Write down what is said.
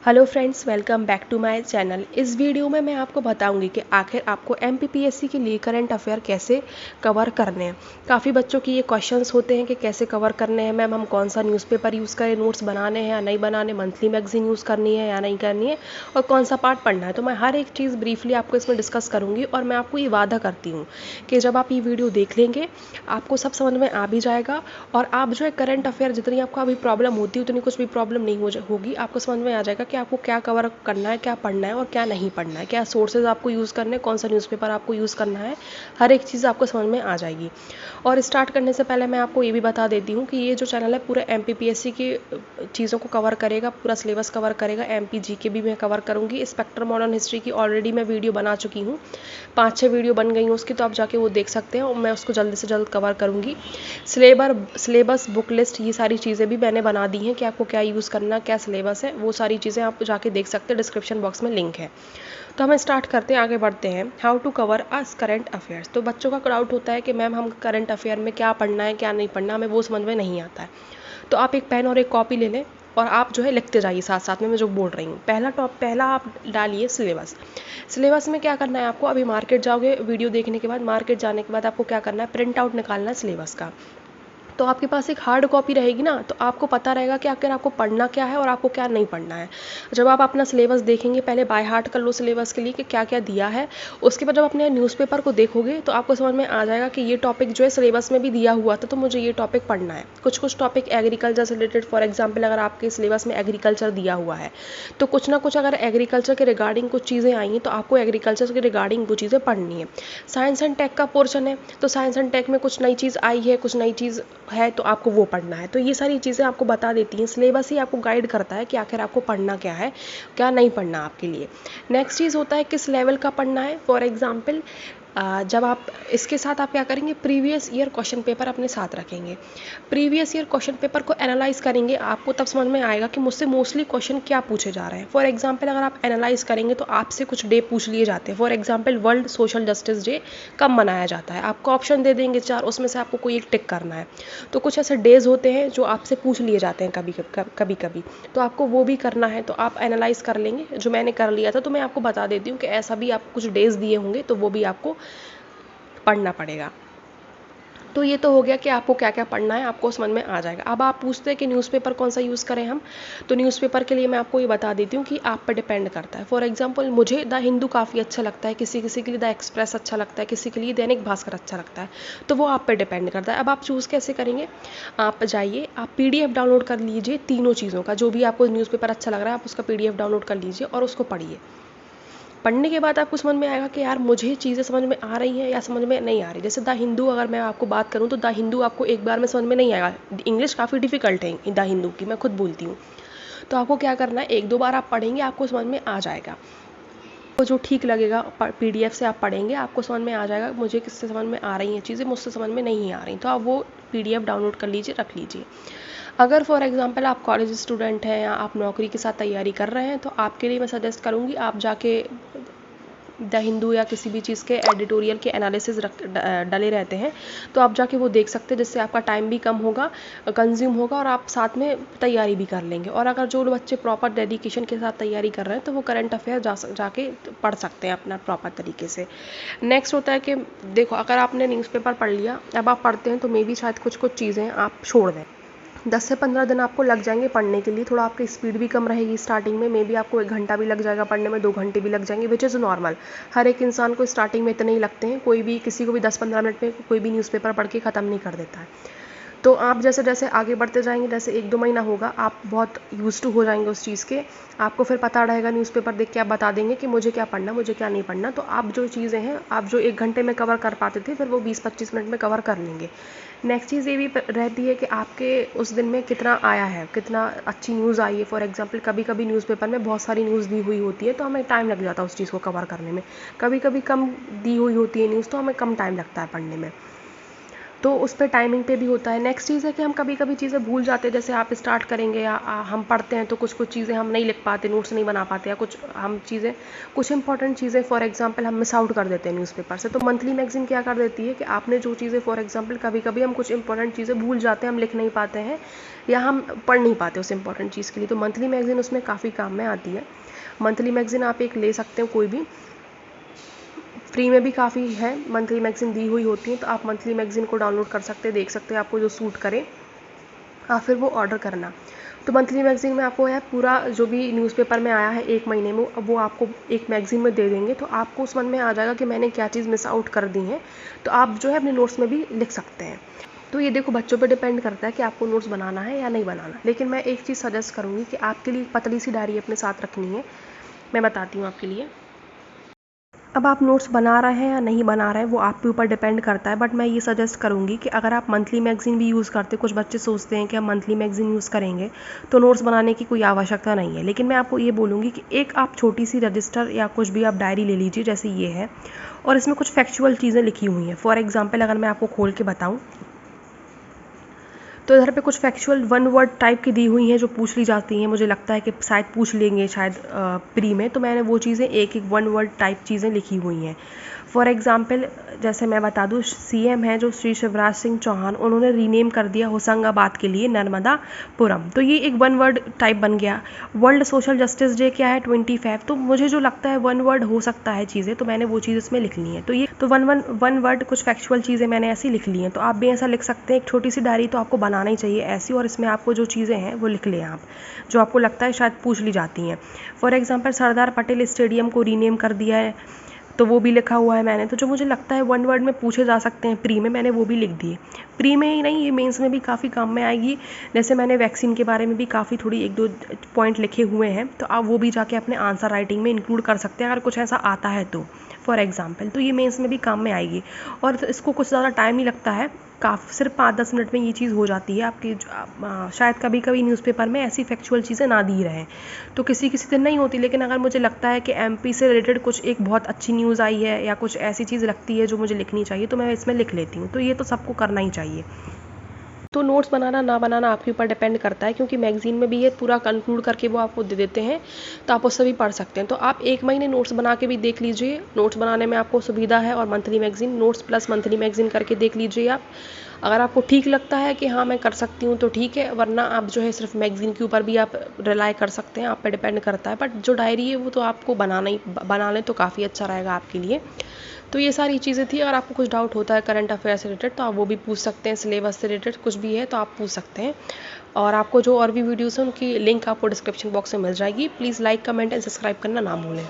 Hello friends, welcome back to my channel. इस video में मैं आपको बताऊंगी कि आखिर आपको एमपीपीएससी के लिए करंट अफेयर कैसे कवर करने हैं। काफ़ी बच्चों की ये क्वेश्चंस होते हैं कि कैसे कवर करने हैं मैम, हम कौन सा न्यूज़पेपर यूज़ करें, नोट्स बनाने हैं या नहीं बनाने, मंथली मैगजीन यूज़ करनी है या नहीं करनी है, और कौन सा पार्ट पढ़ना है। तो मैं हर एक चीज़ ब्रीफली आपको इसमें डिस्कस करूँगी और मैं आपको ये वादा करती हूँ कि जब आप ये वीडियो देख लेंगे आपको सब समझ में आ भी जाएगा और आप जो है करंट अफेयर जितनी आपको अभी प्रॉब्लम होती है उतनी कुछ भी प्रॉब्लम नहीं होगी। आपको समझ में आ जाएगा कि आपको क्या कवर करना है, क्या पढ़ना है और क्या नहीं पढ़ना है, क्या सोर्सेज आपको यूज़ करने हैं, कौन सा न्यूज़पेपर आपको यूज़ करना है। हर एक चीज़ आपको समझ में आ जाएगी। और स्टार्ट करने से पहले मैं आपको ये भी बता देती हूँ कि ये जो चैनल है पूरा एमपीपीएससी की चीज़ों को कवर करेगा, पूरा सिलेबस कवर करेगा। एमपी जीके भी मैं कवर करूँगी। स्पेक्ट्रम मॉडर्न हिस्ट्री की ऑलरेडी मैं वीडियो बना चुकी हूँ, 5-6 वीडियो बन गई हूँ उसकी, तो आप जाके वो देख सकते हैं और मैं उसको जल्दी से जल्द कवर करूँगी। सिलेबस बुक लिस्ट ये सारी चीज़ें भी मैंने बना दी हैं कि आपको क्या यूज़ करना, क्या सिलेबस है, वो सारी चीज़ें आप जाके देख सकते हैं। डिस्क्रिप्शन बॉक्स में लिंक है। तो हम स्टार्ट करते हैं, आगे बढ़ते हैं। How to cover us current affairs. तो बच्चों का डाउट होता है कि मैम हम करंट अफेयर में क्या पढ़ना है क्या नहीं पढ़ना, हमें वो समझ में नहीं आता है। तो आप एक पेन और एक कॉपी ले लें और आप जो है लिखते जाइए साथ साथ में मैं जो बोल रही हूँ। पहला आप डालिए सिलेबस। सिलेबस में क्या करना है आपको, अभी मार्केट जाओगे वीडियो देखने के बाद, मार्केट जाने के बाद आपको क्या करना है, प्रिंट आउट निकालना है सिलेबस का। तो आपके पास एक हार्ड कॉपी रहेगी ना, तो आपको पता रहेगा कि आखिर आपको पढ़ना क्या है और आपको क्या नहीं पढ़ना है। जब आप अपना सिलेबस देखेंगे, पहले बाय हार्ट कर लो सिलेबस के लिए कि क्या क्या दिया है। उसके बाद जब अपने न्यूज़पेपर को देखोगे तो आपको समझ में आ जाएगा कि ये टॉपिक जो है सिलेबस में भी दिया हुआ था, तो मुझे ये टॉपिक पढ़ना है। कुछ कुछ टॉपिक एग्रीकल्चर से रिलेटेड, फॉर एग्जाम्पल अगर आपके सिलेबस में एग्रीकल्चर दिया हुआ है तो कुछ ना कुछ अगर एग्रीकल्चर के रिगार्डिंग कुछ चीज़ें आई हैं तो आपको एग्रीकल्चर के रिगार्डिंग वो चीज़ें पढ़नी है। साइंस एंड टेक का पोर्शन है तो साइंस एंड टेक में कुछ नई चीज़ आई है, कुछ नई चीज़ है तो आपको वो पढ़ना है। तो ये सारी चीज़ें आपको बता देती हैं, सिलेबस ही आपको गाइड करता है कि आखिर आपको पढ़ना क्या है, क्या नहीं पढ़ना आपके लिए। नेक्स्ट चीज़ होता है किस लेवल का पढ़ना है। फॉर एग्जांपल जब आप इसके साथ आप क्या करेंगे, प्रीवियस ईयर क्वेश्चन पेपर अपने साथ रखेंगे। प्रीवियस ईयर क्वेश्चन पेपर को एनालाइज करेंगे, आपको तब समझ में आएगा कि मुझसे मोस्टली क्वेश्चन क्या पूछे जा रहे हैं। फॉर एग्जांपल अगर आप एनालाइज करेंगे तो आपसे कुछ डे पूछ लिए जाते हैं। For example world social justice day कब मनाया जाता है, आपको ऑप्शन दे देंगे 4, उसमें से आपको कोई एक टिक करना है। तो कुछ ऐसे डेज होते हैं जो आपसे पूछ लिए जाते हैं कभी कभी, तो आपको वो भी करना है। तो आप एनालाइज कर लेंगे, जो मैंने कर लिया था। तो मैं आपको बता देती हूँ कि ऐसा भी आप कुछ डेज दिए होंगे तो वो भी आपको पढ़ना पड़ेगा। तो ये तो हो गया कि आपको क्या क्या पढ़ना है, आपको समझ में आ जाएगा। अब आप पूछते हैं कि न्यूज़पेपर कौन सा यूज़ करें हम, तो न्यूज़पेपर के लिए मैं आपको ये बता देती हूँ कि आप पर डिपेंड करता है। फॉर एग्जांपल मुझे द हिंदू काफ़ी अच्छा लगता है, किसी किसी के लिए द एक्सप्रेस अच्छा लगता है, किसी के लिए दैनिक भास्कर अच्छा लगता है। तो वो आप पर डिपेंड करता है। अब आप चूज़ कैसे करेंगे, आप जाइए, आप पीडीएफ डाउनलोड कर लीजिए तीनों चीज़ों का, जो भी आपको न्यूज़पेपर अच्छा लग रहा है आप उसका पीडीएफ डाउनलोड कर लीजिए और उसको पढ़िए। पढ़ने के बाद आपको समझ में आएगा कि यार मुझे चीज़ें समझ में आ रही हैं या समझ में नहीं आ रही। जैसे द हिंदू अगर मैं आपको बात करूँ तो द हिंदू आपको एक बार में समझ में नहीं आएगा, इंग्लिश काफ़ी डिफिकल्ट है द हिंदू की, मैं खुद बोलती हूँ। तो आपको क्या करना है, 1-2 बार आप पढ़ेंगे आपको समझ में आ जाएगा। तो जो ठीक लगेगा पीडीएफ से आप पढ़ेंगे, आपको समझ में आ जाएगा मुझे किससे समझ में आ रही हैं चीज़ें, मुझसे समझ में नहीं आ रही, तो आप वो पीडीएफ डाउनलोड कर लीजिए, रख लीजिए। अगर फॉर एग्जांपल आप कॉलेज स्टूडेंट हैं या आप नौकरी के साथ तैयारी कर रहे हैं तो आपके लिए मैं सजेस्ट करूँगी आप जाके द हिंदू या किसी भी चीज़ के एडिटोरियल के एनालिसिस डले रहते हैं, तो आप जाके वो देख सकते हैं, जिससे आपका टाइम भी कम होगा, कंज्यूम होगा और आप साथ में तैयारी भी कर लेंगे। और अगर जो बच्चे प्रॉपर डेडिकेशन के साथ तैयारी कर रहे हैं तो वो करंट अफेयर जाके पढ़ सकते हैं अपना प्रॉपर तरीके से। नेक्स्ट होता है कि देखो, अगर आपने न्यूज़पेपर पढ़ लिया, अब आप पढ़ते हैं तो मे बी शायद कुछ कुछ चीज़ें आप छोड़ दें। 10 से 15 दिन आपको लग जाएंगे पढ़ने के लिए, थोड़ा आपकी स्पीड भी कम रहेगी स्टार्टिंग में, मे बी आपको 1 घंटा भी लग जाएगा पढ़ने में, 2 घंटे भी लग जाएंगे, विच इज़ नॉर्मल। हर एक इंसान को स्टार्टिंग में इतने ही लगते हैं, कोई भी किसी को भी 10-15 मिनट में कोई भी न्यूज़पेपर पढ़ के ख़त्म नहीं कर देता है। तो आप जैसे जैसे आगे बढ़ते जाएंगे, जैसे 1-2 महीना होगा, आप बहुत यूज टू हो जाएंगे उस चीज़ के, आपको फिर पता रहेगा, न्यूज़पेपर देख के आप बता देंगे कि मुझे क्या पढ़ना, मुझे क्या नहीं पढ़ना। तो आप जो चीज़ें हैं, आप जो 1 घंटे में कवर कर पाते थे, फिर वो 20-25 मिनट में कवर कर लेंगे। नेक्स्ट चीज़ ये भी रहती है कि आपके उस दिन में कितना आया है, कितना अच्छी न्यूज़ आई है। फॉर एग्जांपल कभी कभी न्यूज़पेपर में बहुत सारी न्यूज़ दी हुई होती है तो हमें टाइम लग जाता है उस चीज़ को कवर करने में, कभी कभी कम दी हुई होती है न्यूज़ तो हमें कम टाइम लगता है पढ़ने में। तो उस पर टाइमिंग पे भी होता है। नेक्स्ट चीज़ है कि हम कभी कभी चीज़ें भूल जाते हैं, जैसे आप स्टार्ट करेंगे या हम पढ़ते हैं तो कुछ कुछ चीज़ें हम नहीं लिख पाते, नोट्स नहीं बना पाते, या कुछ इंपॉर्टेंट चीज़ें फॉर एग्जांपल हम मिस आउट कर देते हैं न्यूज़पेपर से। तो मंथली मैगजीन क्या कर देती है कि आपने जो चीज़ें फॉर एग्जांपल कभी कभी हम कुछ इंपॉर्टेंट चीज़ें भूल जाते हैं, हम लिख नहीं पाते हैं या हम पढ़ नहीं पाते उस इंपॉर्टेंट चीज़ के लिए, तो मंथली मैगजीन उसमें काफ़ी काम में आती है। मंथली मैगजीन आप एक ले सकते हो, कोई भी फ्री में भी काफ़ी है मंथली मैगजीन दी हुई होती है, तो आप मंथली मैगजीन को डाउनलोड कर सकते हैं, देख सकते हैं आपको जो सूट करे आप फिर वो ऑर्डर करना। तो मंथली मैगजीन में आपको है पूरा जो भी न्यूज़पेपर में आया है एक महीने में, अब वो आपको एक मैगजीन में दे देंगे, तो आपको उस मन में आ जाएगा कि मैंने क्या चीज़ मिस आउट कर दी है, तो आप जो है अपने नोट्स में भी लिख सकते हैं। तो ये देखो बच्चों पे डिपेंड करता है कि आपको नोट्स बनाना है या नहीं बनाना, लेकिन मैं एक चीज़ सजेस्ट करूँगी कि आपके लिए एक पतली सी डायरी अपने साथ रखनी है। मैं बताती हूँ आपके लिए। अब आप नोट्स बना रहे हैं या नहीं बना रहे हैं वो आपके ऊपर डिपेंड करता है, बट मैं ये सजेस्ट करूँगी कि अगर आप मंथली मैगजीन भी यूज़ करते, कुछ बच्चे सोचते हैं कि हम मंथली मैगजीन यूज़ करेंगे तो नोट्स बनाने की कोई आवश्यकता नहीं है, लेकिन मैं आपको ये बोलूँगी कि एक आप छोटी सी रजिस्टर या कुछ भी आप डायरी ले लीजिए, जैसे ये है, और इसमें कुछ फैक्चुअल चीज़ें लिखी हुई हैं। फॉर एग्जाम्पल अगर मैं आपको खोल के बताऊँ तो इधर पे कुछ फैक्चुअल वन वर्ड टाइप की दी हुई हैं जो पूछ ली जाती हैं, मुझे लगता है कि शायद पूछ लेंगे शायद प्री में, तो मैंने वो चीज़ें एक एक वन वर्ड टाइप चीज़ें लिखी हुई हैं। फॉर एग्जांपल जैसे मैं बता दूं, सीएम है जो श्री शिवराज सिंह चौहान, उन्होंने रीनेम कर दिया होशंगाबाद के लिए नर्मदापुरम, तो ये एक वन वर्ड टाइप बन गया। वर्ल्ड सोशल जस्टिस डे क्या है 25, तो मुझे जो लगता है वन वर्ड हो सकता है चीज़ें, तो मैंने वो चीज़ इसमें लिख ली है। तो ये तो वन वर्ड कुछ फैक्चुअल चीज़ें मैंने ऐसी लिख ली हैं, तो आप भी ऐसा लिख सकते हैं। एक छोटी सी डायरी तो आपको बनाना ही चाहिए ऐसी, और इसमें आपको जो चीज़ें हैं वो लिख लें आप, जो आपको लगता है शायद पूछ ली जाती हैं। For example Sardar Patel stadium को रीनेम कर दिया है, तो वो भी लिखा हुआ है मैंने। तो जो मुझे लगता है वन वर्ड में पूछे जा सकते हैं प्री में, मैंने वो भी लिख दिए। प्री में ही नहीं, ये मेंस में भी काफ़ी काम में आएगी। जैसे मैंने वैक्सीन के बारे में भी काफ़ी थोड़ी एक दो पॉइंट लिखे हुए हैं, तो आप वो भी जाके अपने आंसर राइटिंग में इंक्लूड कर सकते हैं अगर कुछ ऐसा आता है तो, फॉर एग्जाम्पल। तो ये मेंस में भी काम में आएगी, और इसको कुछ ज़्यादा टाइम नहीं लगता है, सिर्फ 5-10 मिनट में ये चीज़ हो जाती है आपकी। शायद कभी कभी न्यूज़पेपर में ऐसी फैक्चुअल चीज़ें ना दी रहें, तो किसी किसी दिन नहीं होती, लेकिन अगर मुझे लगता है कि एमपी से रिलेटेड कुछ एक बहुत अच्छी न्यूज़ आई है या कुछ ऐसी चीज़ लगती है जो मुझे लिखनी चाहिए, तो मैं इसमें लिख लेती हूँ। तो ये तो सबको करना ही चाहिए। तो नोट्स बनाना ना बनाना आपके ऊपर डिपेंड करता है, क्योंकि मैगजीन में भी ये पूरा कंक्लूड करके वो आपको दे देते हैं, तो आप उससे भी पढ़ सकते हैं। तो आप एक महीने नोट्स बना के भी देख लीजिए, नोट्स बनाने में आपको सुविधा है, और monthly magazine notes plus monthly magazine करके देख लीजिए आप। अगर आपको ठीक लगता है कि हाँ मैं कर सकती हूँ तो ठीक है, वरना आप जो है सिर्फ मैगजीन के ऊपर भी आप रिलाई कर सकते हैं, आप पे डिपेंड करता है। बट जो डायरी है वो तो आपको बना लें तो काफ़ी अच्छा रहेगा आपके लिए। तो ये सारी चीज़ें थी। अगर आपको कुछ डाउट होता है करंट अफेयर से रिलेटेड तो आप वो भी पूछ सकते हैं, सिलेबस से रिलेटेड कुछ भी है तो आप पूछ सकते हैं। और आपको जो और भी वीडियोस हैं उनकी लिंक आपको डिस्क्रिप्शन बॉक्स में मिल जाएगी। Please like, comment and subscribe करना ना भूलें।